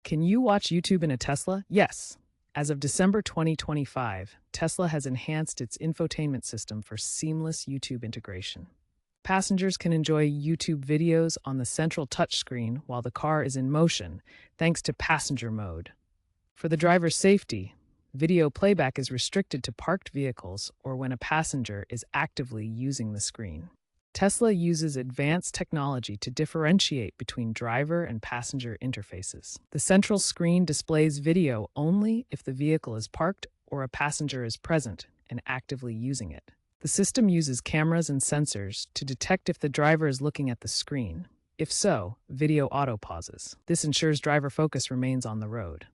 Can you watch YouTube in a Tesla? Yes. As of December 2025, Tesla has enhanced its infotainment system for seamless YouTube integration. Passengers can enjoy YouTube videos on the central touchscreen while the car is in motion, thanks to passenger mode. For the driver's safety, video playback is restricted to parked vehicles or when a passenger is actively using the screen. Tesla uses advanced technology to differentiate between driver and passenger interfaces. The central screen displays video only if the vehicle is parked or a passenger is present and actively using it. The system uses cameras and sensors to detect if the driver is looking at the screen. If so, video auto pauses. This ensures driver focus remains on the road.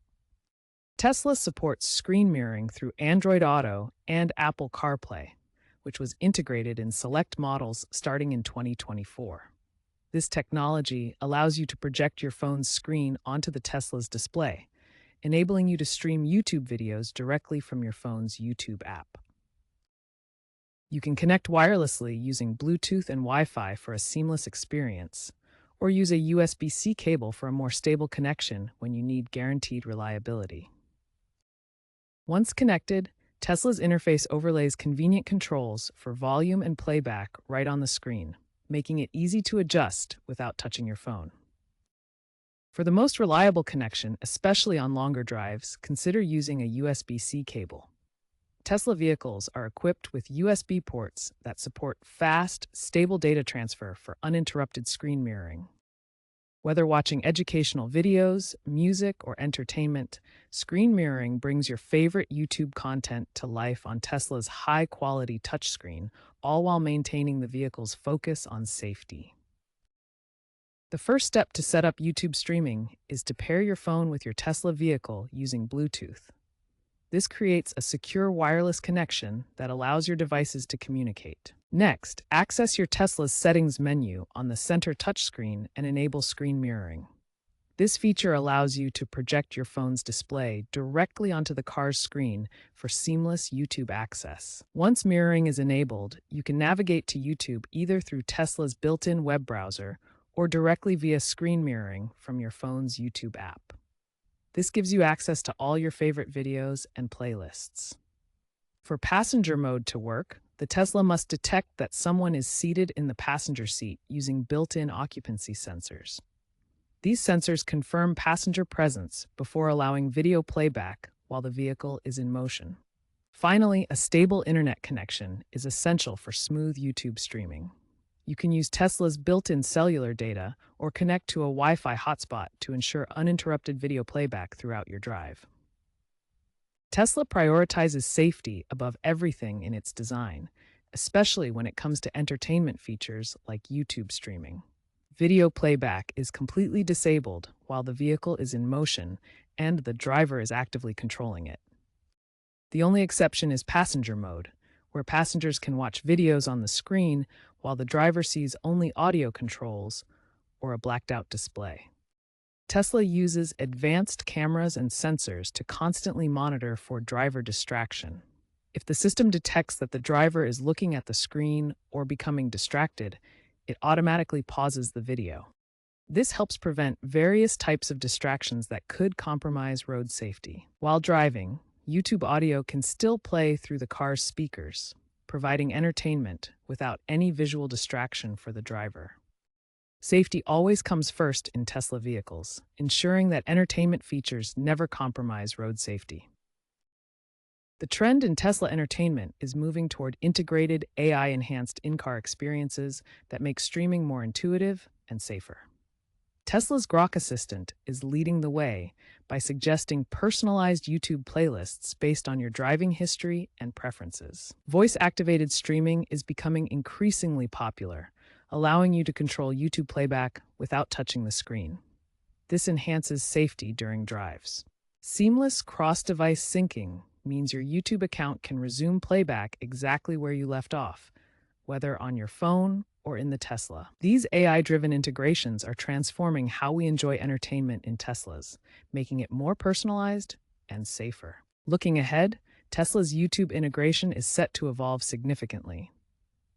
Tesla supports screen mirroring through Android Auto and Apple CarPlay, which was integrated in select models starting in 2024. This technology allows you to project your phone's screen onto the Tesla's display, enabling you to stream YouTube videos directly from your phone's YouTube app. You can connect wirelessly using Bluetooth and Wi-Fi for a seamless experience, or use a USB-C cable for a more stable connection when you need guaranteed reliability. Once connected, Tesla's interface overlays convenient controls for volume and playback right on the screen, making it easy to adjust without touching your phone. For the most reliable connection, especially on longer drives, consider using a USB-C cable. Tesla vehicles are equipped with USB ports that support fast, stable data transfer for uninterrupted screen mirroring. Whether watching educational videos, music, or entertainment, screen mirroring brings your favorite YouTube content to life on Tesla's high-quality touchscreen, all while maintaining the vehicle's focus on safety. The first step to set up YouTube streaming is to pair your phone with your Tesla vehicle using Bluetooth. This creates a secure wireless connection that allows your devices to communicate. Next, access your Tesla's settings menu on the center touchscreen and enable screen mirroring. This feature allows you to project your phone's display directly onto the car's screen for seamless YouTube access. Once mirroring is enabled, you can navigate to YouTube either through Tesla's built-in web browser or directly via screen mirroring from your phone's YouTube app. This gives you access to all your favorite videos and playlists. For passenger mode to work, the Tesla must detect that someone is seated in the passenger seat using built-in occupancy sensors. These sensors confirm passenger presence before allowing video playback while the vehicle is in motion. Finally, a stable internet connection is essential for smooth YouTube streaming. You can use Tesla's built-in cellular data or connect to a Wi-Fi hotspot to ensure uninterrupted video playback throughout your drive. Tesla prioritizes safety above everything in its design, especially when it comes to entertainment features like YouTube streaming. Video playback is completely disabled while the vehicle is in motion and the driver is actively controlling it. The only exception is passenger mode, where passengers can watch videos on the screen while the driver sees only audio controls or a blacked-out display. Tesla uses advanced cameras and sensors to constantly monitor for driver distraction. If the system detects that the driver is looking at the screen or becoming distracted, it automatically pauses the video. This helps prevent various types of distractions that could compromise road safety. While driving, YouTube audio can still play through the car's speakers, providing entertainment without any visual distraction for the driver. Safety always comes first in Tesla vehicles, ensuring that entertainment features never compromise road safety. The trend in Tesla entertainment is moving toward integrated, AI-enhanced in-car experiences that make streaming more intuitive and safer. Tesla's Grok Assistant is leading the way by suggesting personalized YouTube playlists based on your driving history and preferences. Voice-activated streaming is becoming increasingly popular, allowing you to control YouTube playback without touching the screen. This enhances safety during drives. Seamless cross-device syncing means your YouTube account can resume playback exactly where you left off, whether on your phone or in the Tesla. These AI-driven integrations are transforming how we enjoy entertainment in Teslas, making it more personalized and safer. Looking ahead, Tesla's YouTube integration is set to evolve significantly.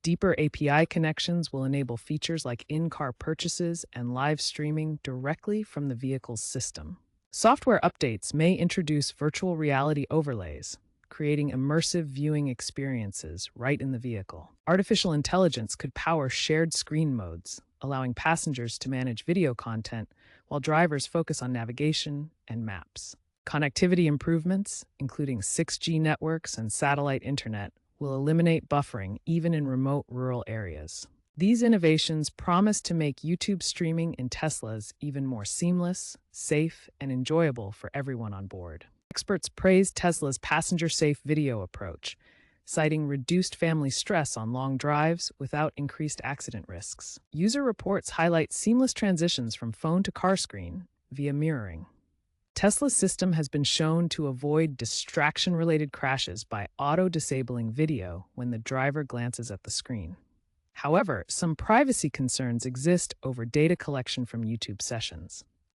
Deeper API connections will enable features like in-car purchases and live streaming directly from the vehicle's system. Software updates may introduce virtual reality overlays, creating immersive viewing experiences right in the vehicle. Artificial intelligence could power shared screen modes, allowing passengers to manage video content while drivers focus on navigation and maps. Connectivity improvements, including 6G networks and satellite internet, will eliminate buffering even in remote rural areas. These innovations promise to make YouTube streaming in Teslas even more seamless, safe, and enjoyable for everyone on board. Experts praise Tesla's passenger-safe video approach, citing reduced family stress on long drives without increased accident risks. User reports highlight seamless transitions from phone to car screen via mirroring. Tesla's system has been shown to avoid distraction-related crashes by auto-disabling video when the driver glances at the screen. However, some privacy concerns exist over data collection from YouTube sessions.